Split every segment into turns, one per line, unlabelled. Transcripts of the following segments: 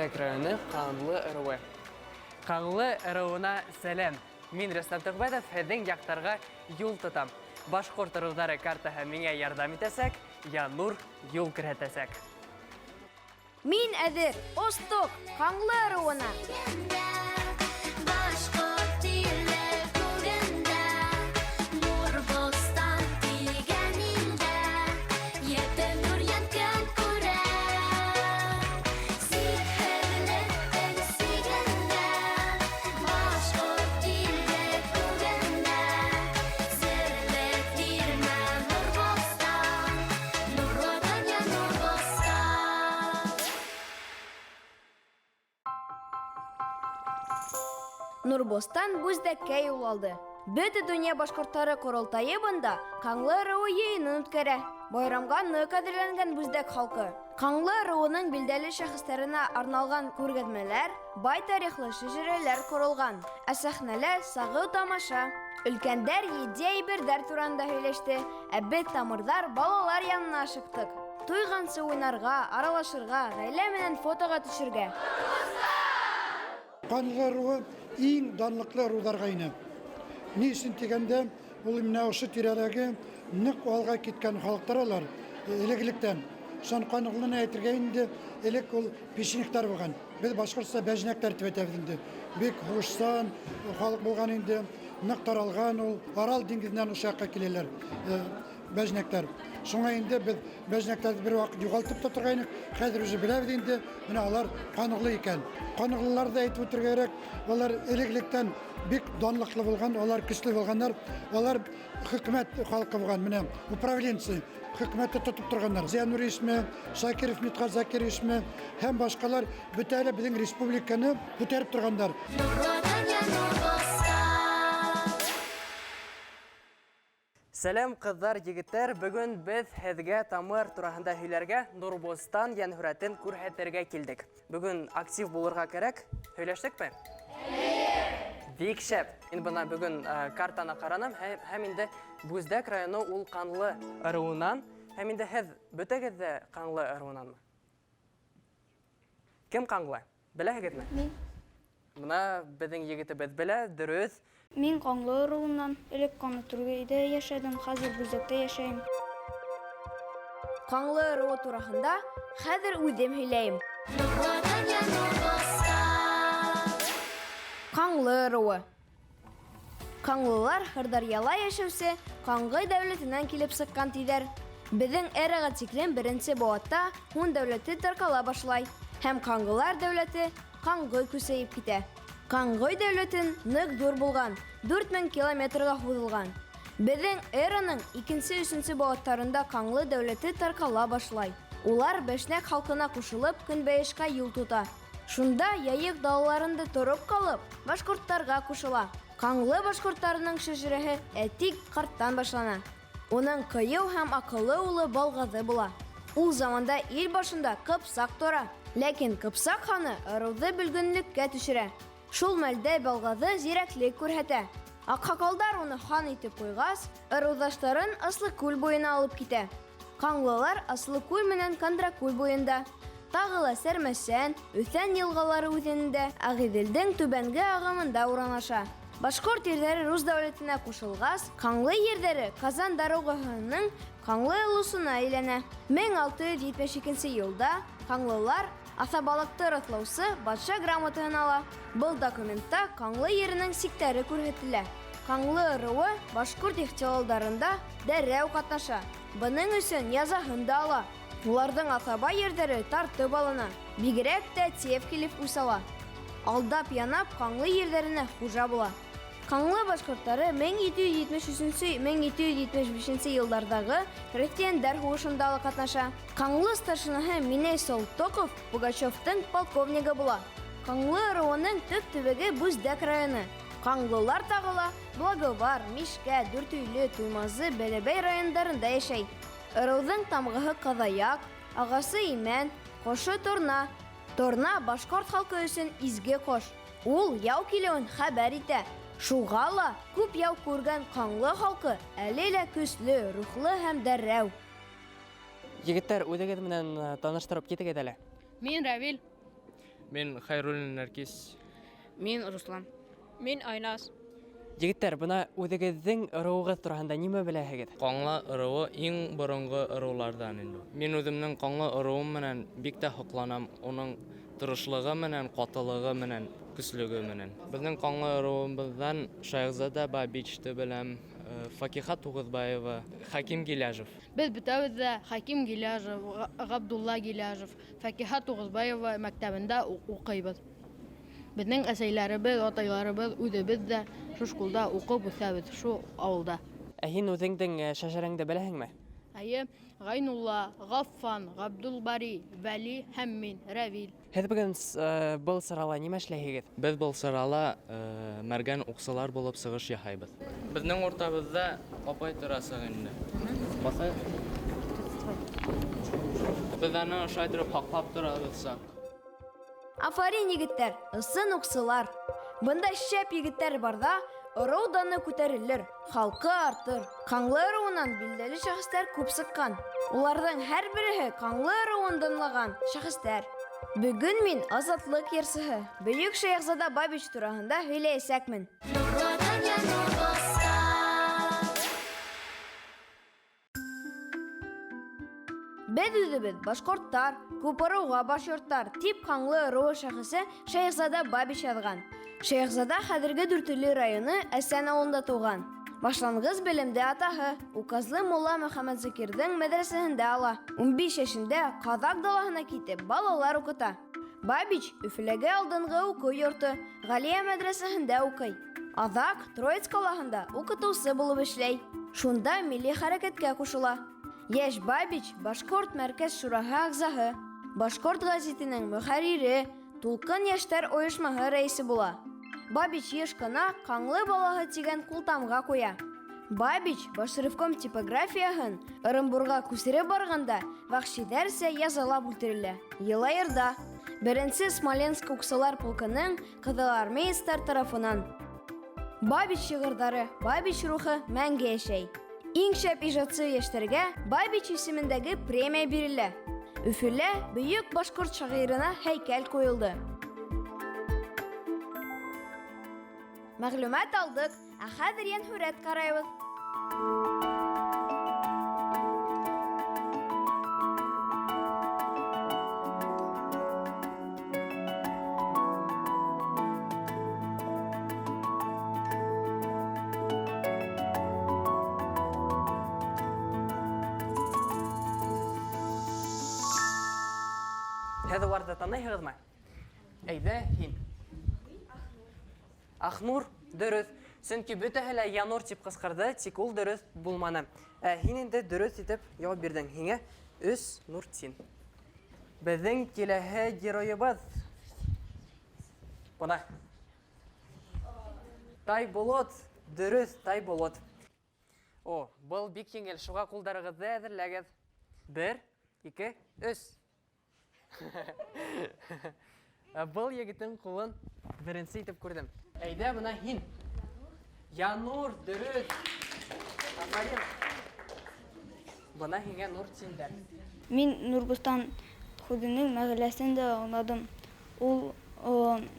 Бүздәк районы Қаңлы ырыуы. Қаңлы ырыуына сәлем. Мин Рөстәм Төхбәтов, һеҙҙең яҡтарға юл тотам. Башҡорт ырыуҙары картаһы миңә ярҙам итәсәк, Янур юл күрһәтәсәк.
Мин әҙер, Осток, Қаңлы ырыуына. Нурбостан Бүздәккә юл алды. Бөтә дөнья башҡорттары ҡоролтайы бында Ҡаңлы ырыуы йыйынын үткәрә. Байрамға ныҡ әҙерләнгән Бүздәк халҡы. Ҡаңлы ырыуының билдәле шәхестәренә арналған күргәҙмәләр, бай тарихлы шәжәрәләр ҡоролған. Ә сәхнәлә сағыу тамаша. Өлкәндәр етди әйберҙәр тураһында һөйләште, ә беҙ тамырҙар балалар янына ашыҡтык. Туйғансы уйнарға, аралашырға, ғаилә менән фотоға төшөргә.
Ҡаңлы ырыуы иң данлыҡлы ырыуҙарға ине. Ни өсөн тигәндә, ул менә ошо тирәләге ныҡ алға киткән халыҡтар элек-электән. Сон Ҡанлыны әйтергә инде, элек ул печенектар булған. Беҙ башҡортса бәжнәктәр тип әйтәбеҙ инде. Бик һуғышсан халыҡ булған инде, ныҡ таралған ул. Арал диңгеҙенән ошо яҡҡа киләләр бәжнәктәр. Шуңа инде беҙ бәжнәктәрҙе бер ваҡыт юғалтып та торғайныҡ. Хәҙер уже беләбеҙ инде, менә алар Ҡанлы икән. Ҡанлыларҙы әйтеп үтергә кәрәк, алар элек-электән бик данлыҡлы булған, алар көслө булғандар, алар хөкүмәт халҡы булған, менә управленцы, хөкүмәтте тотоп торғандар. Зиянур исме, Шакиров Митхат Закир исме һәм башҡалар бөтә әле беҙҙең республиканы күтәреп торғандар.
Сәлем ҡыҙҙар, егеттәр, бөгөн беҙ һеҙгә тамыр тураһында һөйләргә, Нурбостан йәнһүрәтен күрһәтергә килдек. Бөгөн актив булырға кәрәк. Һөйләштекме? Бик шәп. Мин бына бөгөн картаны ҡараным һәм инде Бүздәк районы ул Ҡанлы ырыуынан, һәм инде һеҙ бөтәгеҙ ҙә Ҡанлы ырыуынанмы? Кем Ҡанлы? Беләһегеҙме?
Мин.
Бына беҙҙең егетебеҙ белә, дөрөҫ.
Мин Ҡанлы ырыуынан, элек Ҡанатүргәйҙә йәшәдем, хәҙер Бүздәктә йәшәйем.
Ҡанлы ырыуы тураһында хәҙер үҙем һөйләйем. Ҡанлы ырыуы. Ҡанлылар Һырдаръяла йәшәүсе Ҡанғый дәүләтенән килеп сыҡҡан тиҙәр. Беҙҙең эраға тиклем беренсе быуатта Һун дәүләте тарҡала башлай. Һәм Ҡанғылар дәүләте Ҡанғый күсәйеп китә. Ҡанғый дәүләтен ныҡ ҙур булған, 4000 километрға һуҙылған. Беҙҙең эраның 2-3 быуаттарында Ҡанлы дәүләте тарҡала башлай. Улар Бәшнәк халҡына ҡушылып көнбайышҡа юл тота. Шунда яйыҡ далаларында тороп ҡалып, башҡорттарға ҡушыла. Ҡанлы башҡорттарының шәжәрәһе Әтик ҡарттан башлана. Уның ҡыйыу һәм аҡыллы улы Балғаҙы була. Ул заманда ил башында Ҡыпсаҡ тора. Ләкин Ҡыпсаҡ ханы ырыуҙы бөлгөнлөккә төшөрә. Шул мәлдә Балғаҙы зирәклек күрһәтә. Аҡһаҡалдар уны хан итеп ҡуйғас, ырыуҙаштарын Аслыкүл буйына алып китә. Ҡанлылар Аслыкүл менән Кандракүл буйында, тағы ла Сәрмәсән, Өҫән йылғалары үҙенендә, Ағиҙелдең түбәнге ағымында урanaша. Башҡорт ерҙәре Рус дәүләтенә ҡушылғас, Ҡанлы ерҙәре Казан даруғаһының Ҡанлы олосона әйләнә. 1672 йылда Ҡанлылар аҫабалыҡты раҫлаусы батша грамотаһын ала. Был документта Ҡанлы еренең сиктәре күрһәтелә. Ҡанлы ырыуы башҡорт ихтилалдарында дәррәү ҡатнаша. Бының өсөн язаһын да ала. Уларҙың аҫаба ерҙәре тартып алына. Бигерәк тә Тев килеп үс ала. Алдап янап Ҡанлы ерҙәренә хужа була. Ҡанлы башҡорттары 1773-1775 йылдарҙағы крәҫтиәндәр һуғышында ла ҡатнаша. Ҡанлы старшинаһы Минәй Солтоков Пугачевтың полковнигі була. Ҡанлы ырыуының төп төбәге Бүздәк районы. Ҡанлылар тағыла Благовар, Мишкә, Дүртөйлө, Туймазы, Бәләбәй райондарында йәшәй. Ырыуҙың тамғыһы Ҡаҙаяҡ, ағасы Имән, ҡошо Торна. Торна башҡорт халҡы өсөн изге ҡош. Ул яу килеүен хәбәр итә. Шуға ла күп яу күргән Ҡанлы халҡы әле лә көслө, рухлы һәм дәррәү.
Егеттәр, үҙегеҙ менән таныштырып китегеҙ әле.
Мин Равил. Мен Хайруллин Наркис.
Мин Руслан. Мин Айнас.
Егеттер, бына үҙегеҙҙең ырыуығыҙ тураһында нимә беләһегеҙ?
Ҡаңла ырыуы иң боронғо ырыулардан инде. Мин үҙемнең ҡаңла ырыуым менән бик тә һоҡланам, уның тырышлығы менән, ҡатылығы менән, көслөгө менән. Безнең ҡаңла ырыуыбыҙҙан Шайхзада Бабичты беләм, Факиха Туғыҙбаева, Хаким Гиляжев.
Без бөтәбеҙ дә Хаким Гиляжев, Ғабдулла Гиляжев, Факиха Туғызбаева мәктәбендә уҡыйбыҙ. Безнең әсәйләребеҙ, атайларыбыҙ, үҙебеҙ дә шу школда уҡып үҫәбеҙ, шу ауылда.
Ә һин үҙеңдең шәжәрәңде беләһеңме?
Әйе, Ғайнулла, Ғаффан, Ғабдулбари, Вәли һәм мин, Рәвил.
Һеҙ бөгөн был сарала нимә эшләйһегеҙ?
Без был сарала мәргән уҡсылар булып сығыш яһайбыҙ. Безнең уртабыҙҙа апай торасыҡ инде. Баҫа. Без аны шайтырып һаҡлап торабыҙ саҡ.
Афарин егеттәр, ысын уҡсылар. Бында шәп егеттәр барҙа, ырыу даны күтәрелер, халҡы артыр. Ҡаңлы ырыуынан билдәле шәхестәр күп сыҡҡан. Уларҙың һәр береһе ҡаңлы ырыуын данлаған шәхестәр. Бөгөн мин Азатлыҡ йырсыһы, Бөйөк Шәйхзада Бабич тураһында һөйләйәсәкмен. Беҙ үҙебеҙ башҡорттар, күп ырыуға баш йорттар, тип ҡаңлы ырыуы шәхесе Шәйхзада Бабич яҙған. Шәйхзада хәҙерге Дүртөйлө районы Әсән ауылында тыуған. Башланғыс белемде атаһы Указлы Мулла Мөхәммәт Закирҙың мәҙрәсәһендә ала. 15 йәшендә Ҡаҙаҡ далаһына китеп балалар уҡыта. Бабич Өфөләге алдынғы уҡыу йорто Ғалиә мәҙрәсәһендә уҡый. Аҙаҡ Троицк ҡалаһында уҡытыусы булып эшләй. Шунда милли хәрәкәткә ҡушыла. Йәш Бабич Башҡорт мәркәз шураһы ағзаһы, Башҡорт гәзитенең мөхәррире, Тулҡын йәштәр ойошмаһы рәйесе була. Бабич йыш ҡына ҡаңлы балаһы тигән ҡултамға ҡуя. Бабич Башревком типографияһын Ырымбурға күсереп барғанда вәхшиҙәрсә язалап үлтерелә. Йылайырҙа 1-нсе Смоленск уҡсылар полкының ҡыҙылармеецтар тарафынан. Бабич шиғырҙары, Бабич рухы мәңге йәшәй. Иң шәп ижадсы йәштәргә Бабич исемендәге премия бирелә. Өфөлә бөйөк башҡорт шағирына һәйкәл ҡуйылды. Мәғлүмәт алдык, ә хәҙер йәнһүрәт ҡарайбыҙ.
Һеҙ уларҙы таныйһығыҙмы? Әйҙә, һин. Ахнур, дөрөҫ. Сөнки бөтәһе лә Янур тип ҡысҡырҙы, тик ул дөрөҫ булманы. Һин инде дөрөҫ итеп яуап бирҙең. Һиңә 3 Нуртин. Беҙҙең киләһе геройыбыҙ. Бына. Тайболот. Дөрөҫ, Тайболот. О, был бик еңел. Шуға ҡулдарығыҙҙы әҙерләгеҙ. 1, 2, 3. Был егеттең ҡулын беренсе итеп күрҙем. Әйҙә, бына һин. Янур, дөрөҫ. Афарин. Бына һиңә Нуртиндәр.
Мин Нурбустан Худиның мәғәләсен дә аңладым. Ул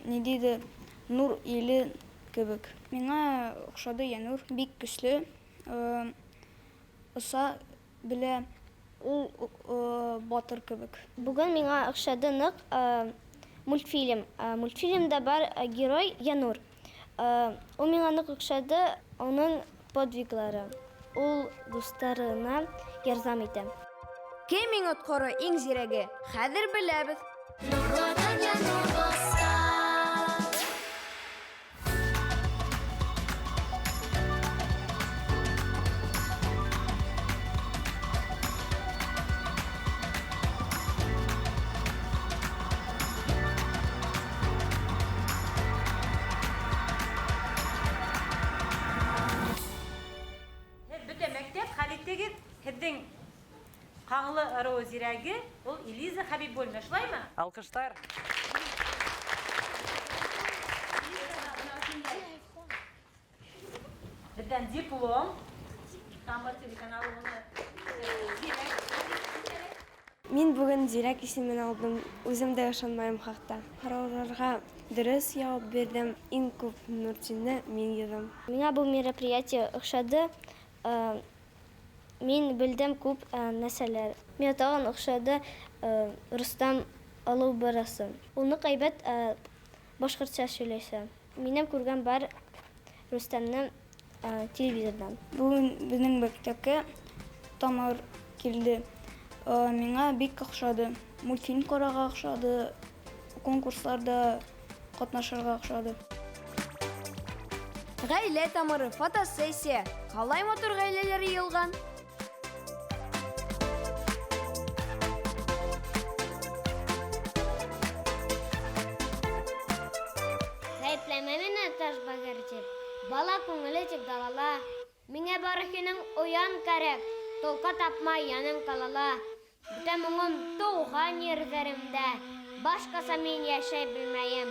ни диде, нур иле кебек. Миңа оҡшады Янур, бик көслө. Оса белә, ул батыр кебек.
Бүген миңа оҡшады ныҡ мультфильм. Мультфильмда бар герой Янур. Ул миңа ныҡ оҡшады, уның подвиглары. Ул дуҫтарына ярҙам итә.
Кем иң отҡоро, иң зирәге? Хәҙер беләбеҙ.
Бөтә мәктәп хәлиттәге һеҙҙең ҡаңлы ырыу зирәге ул Элиза Хәбибуллина, шулаймы?
Алҡыштар.
Беҙҙән диплом. Тамыр телеканалы уны
Мин бүген Зирәк исемен алдым. Үзем дә ышанмайм хакта. Һорауларга дөрес җавап бирдем. Иң күп Нуртинне мин йөрдем.
Миңа бу мероприятие охшады. Мин белдем күп нәрсәләр. Миңа тагын охшады Рустам Алау барасы. Ул нык әйбәт башкортча сөйләсә. Минем күргән бар Рустамны телевизордан.
Бүген безнең мәктәпкә Тамар килде. Миңа бик охшады. Мультфильм карарга охшады. Конкурсларда катнашырга охшады.
Гаилә тамыры фотосессия. Калай матур гаиләләр йыелган.
Гаепләмә мине таш багарчы. Бала күңеле тик далала. Миңа бары һинең уян кәрәк. Толка тапмай яным калала. Бүтән моңым туган йөрҙәремдә. Башҡаса мин йәшәй белмәйем.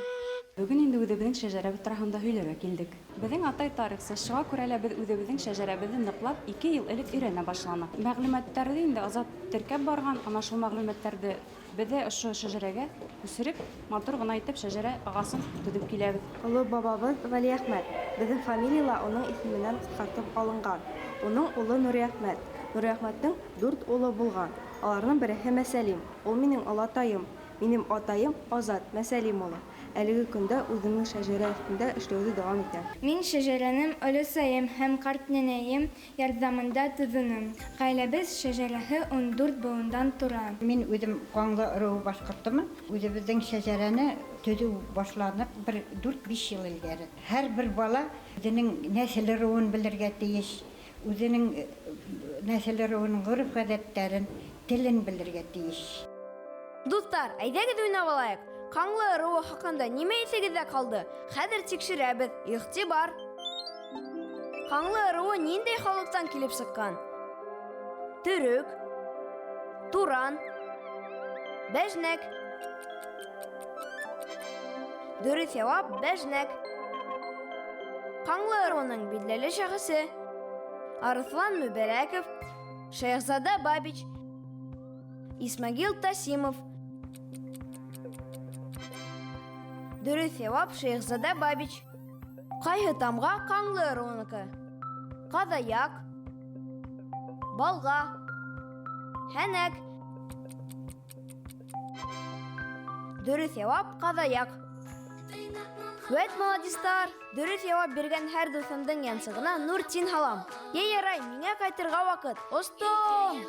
Бүген инде үҙебеҙҙең шәжәрәбеҙ тураһында һөйләргә килдек. Беҙҙең атай тарихсы, шуға күрә лә беҙ үҙебеҙҙең шәжәрәбеҙҙе ныҡлап 2 йыл элек өйрәнә башланыҡ. Мәғлүмәттәрҙе инде Азат теркәп барған, ана шул мәғлүмәттәрҙе беҙ ҙә ошо шәжәрәгә күсереп, матур ғына итеп шәжәрә ағасын төҙөп киләбеҙ.
Олы бабабыз Вәлиәхмәт. Безнең фамилия уның исеменән ҡыҫҡартып алынған. Уның улы Нуриәхмәт. Нуриәхмәттең 4 улы булған. Аларның береһе Мәсәлим. Ул минең олатайым. Минем атайым Азат Мәсәлим улы. Әлеге көндә үҙемнең шәжәрә өҫтөндә эшләүҙе дауам итәм.
Мин шәжәрәнең өлөсәйем һәм ҡарт нәнәйем ярҙамында төҙөнөм. Ғаиләбеҙ шәжәрәһе 14 быуындан тора.
Мин үҙем ҡанлы ырыу башҡортомон. Үҙебеҙҙең шәжәрәне төҙөү башланыҡ 4-5 йыл элгәре. Һәр бер бала үҙенең нәҫел ырыуын белергә тейеш. Үҙенең нәҫел ырыуының ғөрөф-ғәҙәттәрен, телен белергә тейеш.
Дуҫтар, әйҙәгеҙ уйнап алайыҡ. Ҡаңлы ырыуы хаҡында нимә иҫегеҙҙә ҡалды? Хәҙер тикшерәбеҙ. Иғтибар. Ҡаңлы ырыуы ниндәй халыҡтан килеп сыҡҡан? Төрөк, Туран, Бәжнәк. Дөрөҫ яуап Бәжнәк. Ҡаңлы ырыуының билдәле шәхесе: Арыҫлан Мүбәрәков, Шәйхзада Бабич, Исмәғил Тасимов. Дөрөҫ яуап Шәйхзада Бабич. Ҡайһы тамға ҡаңлы ырыуыныҡы? Ҡаҙаяҡ, Балға, Һәнәк. Дөрөҫ яуап Ҡаҙаяҡ. Вәт, молодистар! Дөрөҫ яуап биргән һәр дуҫымдың янсығына Нуртин һалам. Ярай, миңә ҡайтырға ваҡыт. Остом!